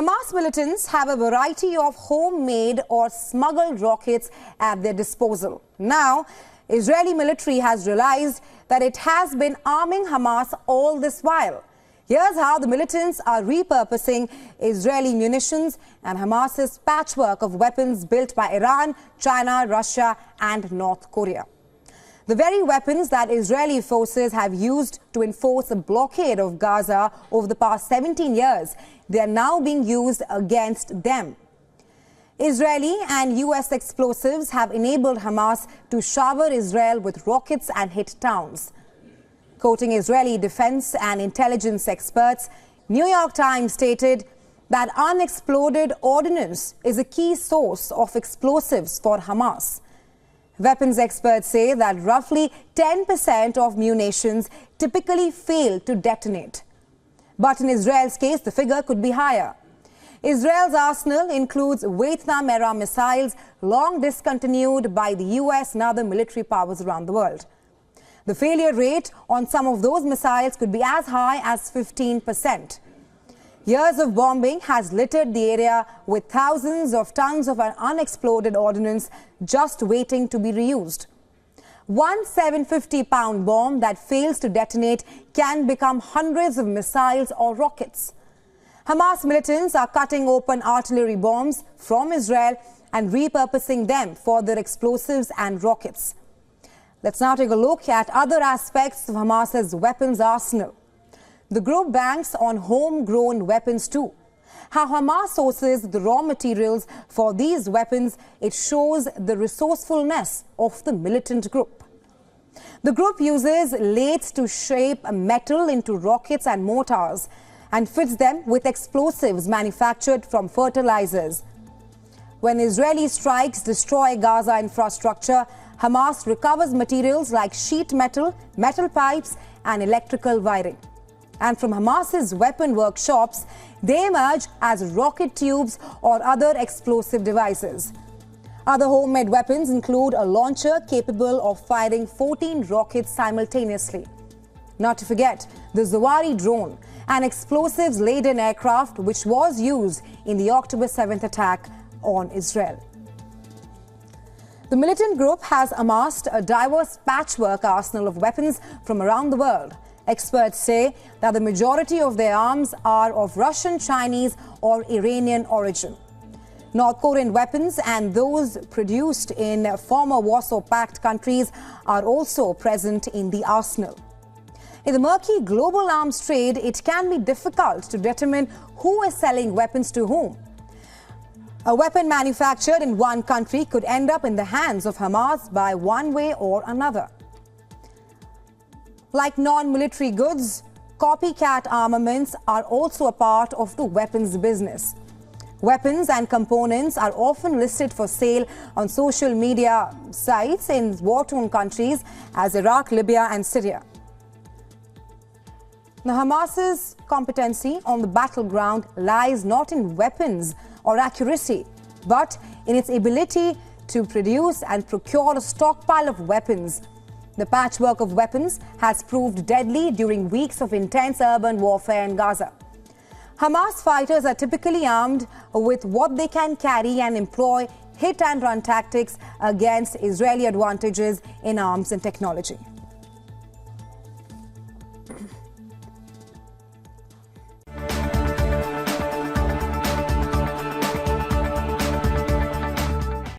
Hamas militants have a variety of homemade or smuggled rockets at their disposal. Now, Israeli military has realized that it has been arming Hamas all this while. Here's how the militants are repurposing Israeli munitions and Hamas's patchwork of weapons built by Iran, China, Russia and North Korea. The very weapons that Israeli forces have used to enforce a blockade of Gaza over the past 17 years, they are now being used against them. Israeli and US explosives have enabled Hamas to shower Israel with rockets and hit towns. Quoting Israeli defense and intelligence experts, New York Times stated that unexploded ordnance is a key source of explosives for Hamas. Weapons experts say that roughly 10% of munitions typically fail to detonate. But in Israel's case, the figure could be higher. Israel's arsenal includes Vietnam-era missiles long discontinued by the US and other military powers around the world. The failure rate on some of those missiles could be as high as 15%. Years of bombing has littered the area with thousands of tons of unexploded ordnance just waiting to be reused. One 750-pound bomb that fails to detonate can become hundreds of missiles or rockets. Hamas militants are cutting open artillery bombs from Israel and repurposing them for their explosives and rockets. Let's now take a look at other aspects of Hamas's weapons arsenal. The group banks on homegrown weapons too. How Hamas sources the raw materials for these weapons, it shows the resourcefulness of the militant group. The group uses lathes to shape metal into rockets and mortars and fits them with explosives manufactured from fertilizers. When Israeli strikes destroy Gaza infrastructure, Hamas recovers materials like sheet metal, metal pipes and electrical wiring. And from Hamas's weapon workshops, they emerge as rocket tubes or other explosive devices. Other homemade weapons include a launcher capable of firing 14 rockets simultaneously. Not to forget the Zawari drone, an explosives-laden aircraft which was used in the October 7th attack on Israel. The militant group has amassed a diverse patchwork arsenal of weapons from around the world. Experts say that the majority of their arms are of Russian, Chinese or Iranian origin. North Korean weapons and those produced in former Warsaw Pact countries are also present in the arsenal. In the murky global arms trade, it can be difficult to determine who is selling weapons to whom. A weapon manufactured in one country could end up in the hands of Hamas by one way or another. Like non-military goods, copycat armaments are also a part of the weapons business. Weapons and components are often listed for sale on social media sites in war-torn countries as Iraq, Libya and Syria. Now, Hamas's competency on the battleground lies not in weapons or accuracy, but in its ability to produce and procure a stockpile of weapons. The patchwork of weapons has proved deadly during weeks of intense urban warfare in Gaza. Hamas fighters are typically armed with what they can carry and employ hit-and-run tactics against Israeli advantages in arms and technology.